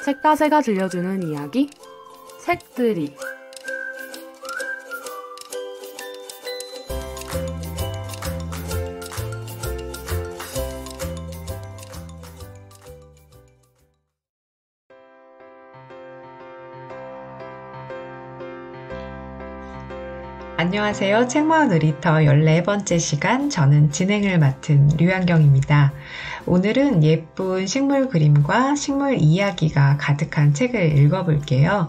책가세가 들려주는 이야기 책들이. 안녕하세요. 책마을 놀이터 14번째 시간, 저는 진행을 맡은 류한경입니다. 오늘은 예쁜 식물 그림과 식물 이야기가 가득한 책을 읽어볼게요.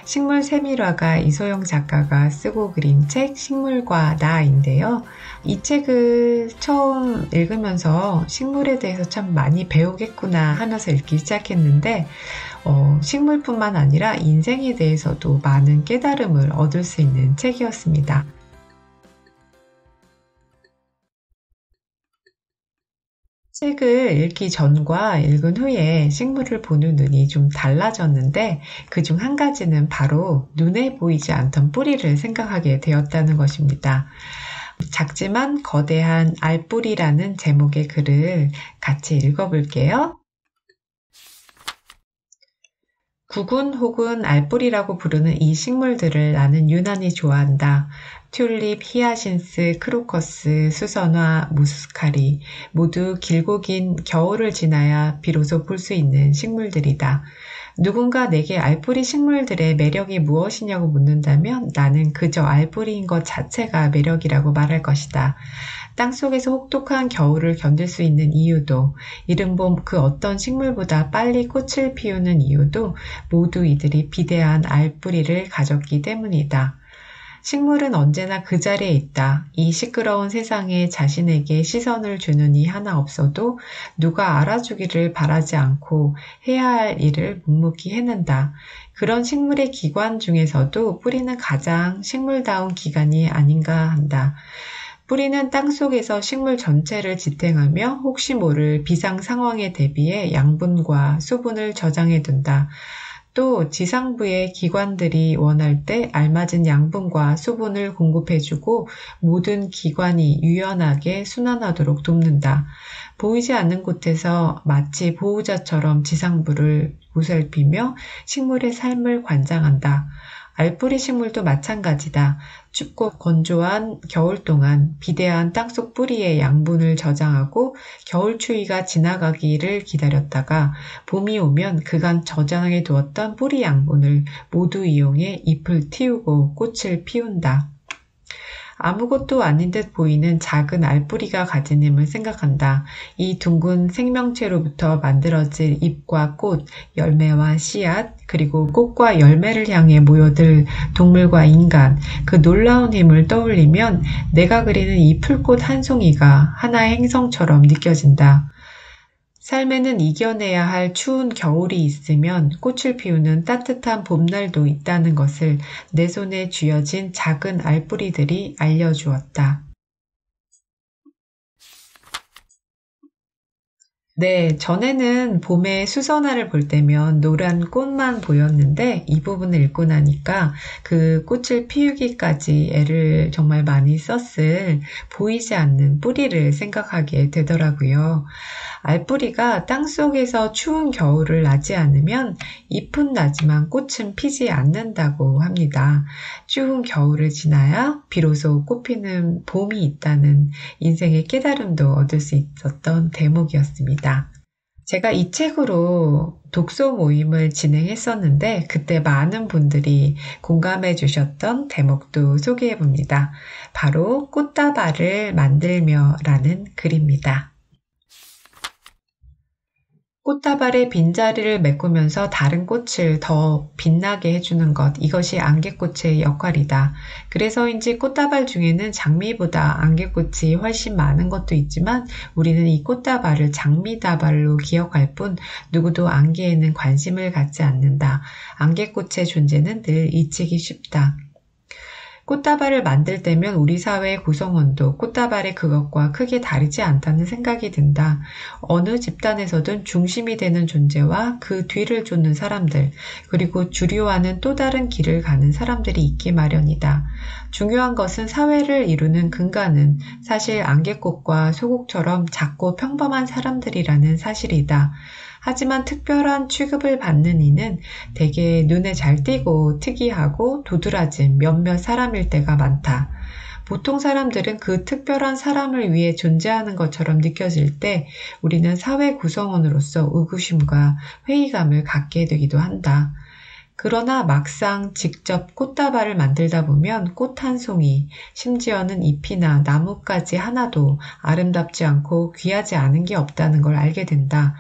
식물 세밀화가 이소영 작가가 쓰고 그린 책 식물과 나인데요. 이 책을 처음 읽으면서 식물에 대해서 참 많이 배우겠구나 하면서 읽기 시작했는데 식물뿐만 아니라 인생에 대해서도 많은 깨달음을 얻을 수 있는 책이었습니다. 책을 읽기 전과 읽은 후에 식물을 보는 눈이 좀 달라졌는데 그중 한 가지는 바로 눈에 보이지 않던 뿌리를 생각하게 되었다는 것입니다. 작지만 거대한 알뿌리라는 제목의 글을 같이 읽어볼게요. 구근 혹은 알뿌리라고 부르는 이 식물들을 나는 유난히 좋아한다. 튤립, 히아신스, 크로커스, 수선화, 무스카리 모두 길고 긴 겨울을 지나야 비로소 볼 수 있는 식물들이다. 누군가 내게 알뿌리 식물들의 매력이 무엇이냐고 묻는다면 나는 그저 알뿌리인 것 자체가 매력이라고 말할 것이다. 땅속에서 혹독한 겨울을 견딜 수 있는 이유도, 이른봄 그 어떤 식물보다 빨리 꽃을 피우는 이유도 모두 이들이 비대한 알뿌리를 가졌기 때문이다. 식물은 언제나 그 자리에 있다. 이 시끄러운 세상에 자신에게 시선을 주는 이 하나 없어도 누가 알아주기를 바라지 않고 해야 할 일을 묵묵히 해낸다. 그런 식물의 기관 중에서도 뿌리는 가장 식물다운 기관이 아닌가 한다. 뿌리는 땅속에서 식물 전체를 지탱하며 혹시 모를 비상 상황에 대비해 양분과 수분을 저장해둔다. 또 지상부의 기관들이 원할 때 알맞은 양분과 수분을 공급해주고 모든 기관이 유연하게 순환하도록 돕는다. 보이지 않는 곳에서 마치 보호자처럼 지상부를 보살피며 식물의 삶을 관장한다. 알뿌리 식물도 마찬가지다. 춥고 건조한 겨울 동안 비대한 땅속 뿌리에 양분을 저장하고 겨울 추위가 지나가기를 기다렸다가 봄이 오면 그간 저장해 두었던 뿌리 양분을 모두 이용해 잎을 틔우고 꽃을 피운다. 아무것도 아닌 듯 보이는 작은 알뿌리가 가진 힘을 생각한다. 이 둥근 생명체로부터 만들어질 잎과 꽃, 열매와 씨앗, 그리고 꽃과 열매를 향해 모여들 동물과 인간, 그 놀라운 힘을 떠올리면 내가 그리는 이 풀꽃 한 송이가 하나의 행성처럼 느껴진다. 삶에는 이겨내야 할 추운 겨울이 있으면 꽃을 피우는 따뜻한 봄날도 있다는 것을 내 손에 쥐어진 작은 알뿌리들이 알려주었다. 네, 전에는 봄에 수선화를 볼 때면 노란 꽃만 보였는데 이 부분을 읽고 나니까 그 꽃을 피우기까지 애를 정말 많이 썼을 보이지 않는 뿌리를 생각하게 되더라고요. 알뿌리가 땅속에서 추운 겨울을 나지 않으면 잎은 나지만 꽃은 피지 않는다고 합니다. 추운 겨울을 지나야 비로소 꽃피는 봄이 있다는 인생의 깨달음도 얻을 수 있었던 대목이었습니다. 제가 이 책으로 독서 모임을 진행했었는데 그때 많은 분들이 공감해 주셨던 대목도 소개해 봅니다. 바로 꽃다발을 만들며 라는 글입니다. 꽃다발의 빈자리를 메꾸면서 다른 꽃을 더 빛나게 해주는 것, 이것이 안개꽃의 역할이다. 그래서인지 꽃다발 중에는 장미보다 안개꽃이 훨씬 많은 것도 있지만 우리는 이 꽃다발을 장미다발로 기억할 뿐 누구도 안개에는 관심을 갖지 않는다. 안개꽃의 존재는 늘 잊히기 쉽다. 꽃다발을 만들 때면 우리 사회의 구성원도 꽃다발의 그것과 크게 다르지 않다는 생각이 든다. 어느 집단에서든 중심이 되는 존재와 그 뒤를 쫓는 사람들, 그리고 주류와는 또 다른 길을 가는 사람들이 있기 마련이다. 중요한 것은 사회를 이루는 근간은 사실 안개꽃과 소국처럼 작고 평범한 사람들이라는 사실이다. 하지만 특별한 취급을 받는 이는 대개 눈에 잘 띄고 특이하고 도드라진 몇몇 사람일 때가 많다. 보통 사람들은 그 특별한 사람을 위해 존재하는 것처럼 느껴질 때 우리는 사회 구성원으로서 의구심과 회의감을 갖게 되기도 한다. 그러나 막상 직접 꽃다발을 만들다 보면 꽃 한 송이, 심지어는 잎이나 나뭇가지 하나도 아름답지 않고 귀하지 않은 게 없다는 걸 알게 된다.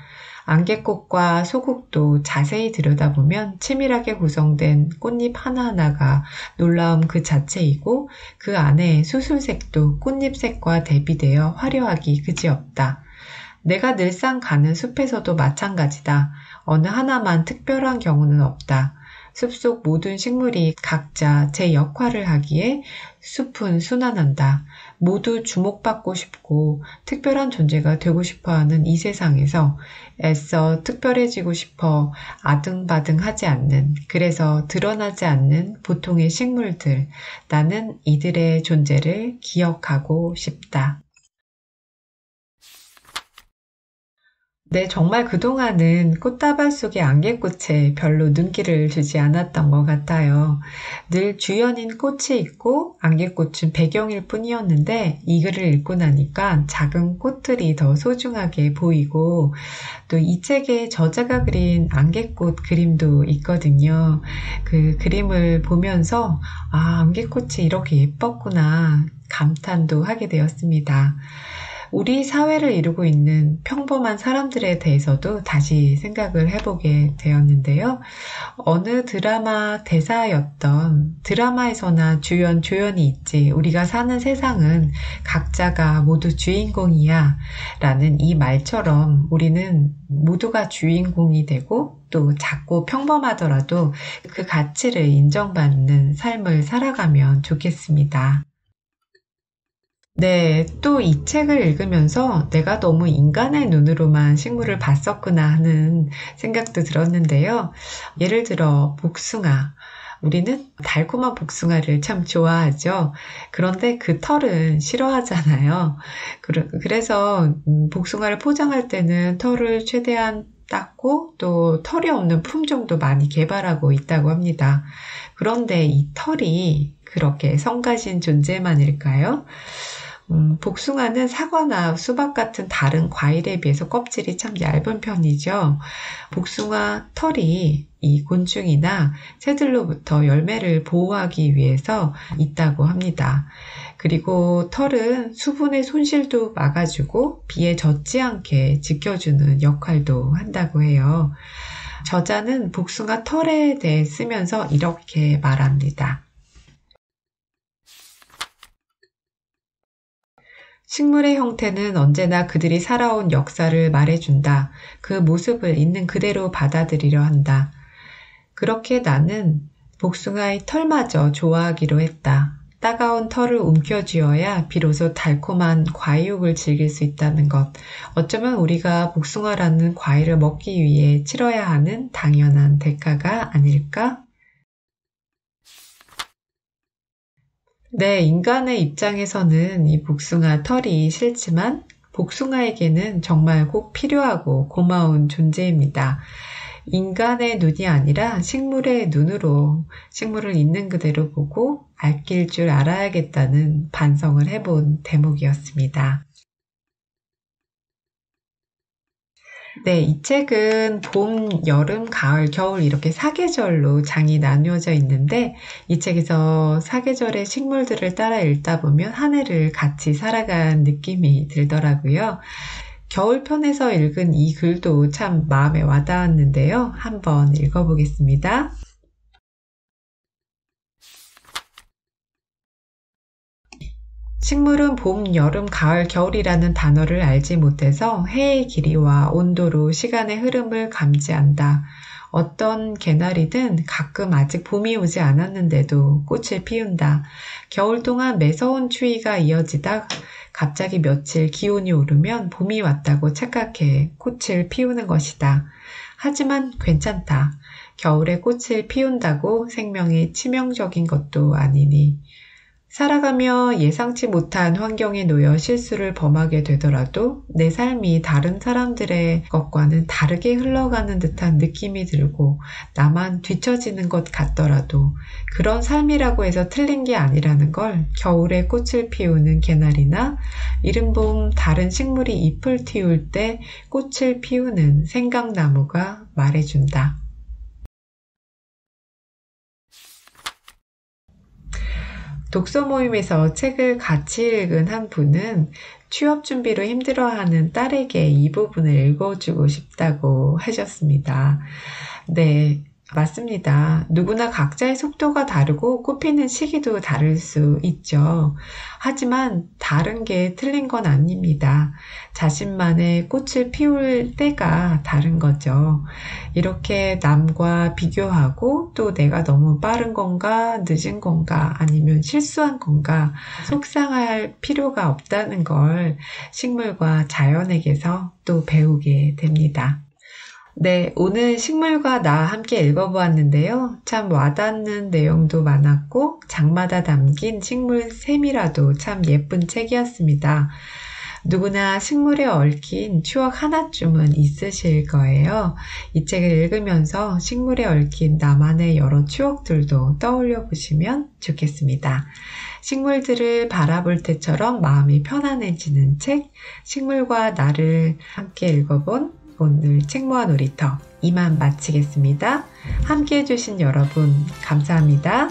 안개꽃과 소국도 자세히 들여다보면 치밀하게 구성된 꽃잎 하나하나가 놀라움 그 자체이고 그 안에 수술색도 꽃잎색과 대비되어 화려하기 그지없다. 내가 늘상 가는 숲에서도 마찬가지다. 어느 하나만 특별한 경우는 없다. 숲속 모든 식물이 각자 제 역할을 하기에 숲은 순환한다. 모두 주목받고 싶고 특별한 존재가 되고 싶어하는 이 세상에서 애써 특별해지고 싶어 아등바등하지 않는, 그래서 드러나지 않는 보통의 식물들, 나는 이들의 존재를 기억하고 싶다. 네, 정말 그동안은 꽃다발 속의 안개꽃에 별로 눈길을 주지 않았던 것 같아요. 늘 주연인 꽃이 있고 안개꽃은 배경일 뿐이었는데 이 글을 읽고 나니까 작은 꽃들이 더 소중하게 보이고 또 이 책에 저자가 그린 안개꽃 그림도 있거든요. 그 그림을 보면서 안개꽃이 이렇게 예뻤구나 감탄도 하게 되었습니다. 우리 사회를 이루고 있는 평범한 사람들에 대해서도 다시 생각을 해보게 되었는데요. 어느 드라마 대사였던 드라마에서나 주연, 조연이 있지. 우리가 사는 세상은 각자가 모두 주인공이야. 라는 이 말처럼 우리는 모두가 주인공이 되고 또 작고 평범하더라도 그 가치를 인정받는 삶을 살아가면 좋겠습니다. 네, 또 이 책을 읽으면서 내가 너무 인간의 눈으로만 식물을 봤었구나 하는 생각도 들었는데요. 예를 들어 복숭아. 우리는 달콤한 복숭아를 참 좋아하죠. 그런데 그 털은 싫어하잖아요. 그래서 복숭아를 포장할 때는 털을 최대한 닦고 또 털이 없는 품종도 많이 개발하고 있다고 합니다. 그런데 이 털이 그렇게 성가신 존재만일까요? 복숭아는 사과나 수박 같은 다른 과일에 비해서 껍질이 참 얇은 편이죠. 복숭아 털이 이 곤충이나 새들로부터 열매를 보호하기 위해서 있다고 합니다. 그리고 털은 수분의 손실도 막아주고 비에 젖지 않게 지켜주는 역할도 한다고 해요. 저자는 복숭아 털에 대해 쓰면서 이렇게 말합니다. 식물의 형태는 언제나 그들이 살아온 역사를 말해준다. 그 모습을 있는 그대로 받아들이려 한다. 그렇게 나는 복숭아의 털마저 좋아하기로 했다. 따가운 털을 움켜쥐어야 비로소 달콤한 과육을 즐길 수 있다는 것. 어쩌면 우리가 복숭아라는 과일을 먹기 위해 치러야 하는 당연한 대가가 아닐까? 네, 인간의 입장에서는 이 복숭아 털이 싫지만 복숭아에게는 정말 꼭 필요하고 고마운 존재입니다. 인간의 눈이 아니라 식물의 눈으로 식물을 있는 그대로 보고 아낄 줄 알아야겠다는 반성을 해본 대목이었습니다. 네, 이 책은 봄, 여름, 가을, 겨울 이렇게 사계절로 장이 나누어져 있는데 이 책에서 사계절의 식물들을 따라 읽다 보면 한 해를 같이 살아간 느낌이 들더라고요. 겨울편에서 읽은 이 글도 참 마음에 와닿았는데요. 한번 읽어보겠습니다. 식물은 봄, 여름, 가을, 겨울이라는 단어를 알지 못해서 해의 길이와 온도로 시간의 흐름을 감지한다. 어떤 개나리든 가끔 아직 봄이 오지 않았는데도 꽃을 피운다. 겨울 동안 매서운 추위가 이어지다 갑자기 며칠 기온이 오르면 봄이 왔다고 착각해 꽃을 피우는 것이다. 하지만 괜찮다. 겨울에 꽃을 피운다고 생명이 치명적인 것도 아니니. 살아가며 예상치 못한 환경에 놓여 실수를 범하게 되더라도 내 삶이 다른 사람들의 것과는 다르게 흘러가는 듯한 느낌이 들고 나만 뒤처지는 것 같더라도 그런 삶이라고 해서 틀린 게 아니라는 걸 겨울에 꽃을 피우는 개나리나 이른봄 다른 식물이 잎을 틔울 때 꽃을 피우는 생강나무가 말해준다. 독서 모임에서 책을 같이 읽은 한 분은 취업 준비로 힘들어하는 딸에게 이 부분을 읽어주고 싶다고 하셨습니다. 네, 맞습니다. 누구나 각자의 속도가 다르고 꽃피는 시기도 다를 수 있죠. 하지만 다른 게 틀린 건 아닙니다. 자신만의 꽃을 피울 때가 다른 거죠. 이렇게 남과 비교하고 또 내가 너무 빠른 건가, 늦은 건가, 아니면 실수한 건가 속상할 필요가 없다는 걸 식물과 자연에게서 또 배우게 됩니다. 네, 오늘 식물과 나 함께 읽어보았는데요. 참 와닿는 내용도 많았고 장마다 담긴 식물 셈이라도 참 예쁜 책이었습니다. 누구나 식물에 얽힌 추억 하나쯤은 있으실 거예요. 이 책을 읽으면서 식물에 얽힌 나만의 여러 추억들도 떠올려 보시면 좋겠습니다. 식물들을 바라볼 때처럼 마음이 편안해지는 책, 식물과 나를 함께 읽어본 오늘 책모아 놀이터 이만 마치겠습니다. 함께 해주신 여러분 감사합니다.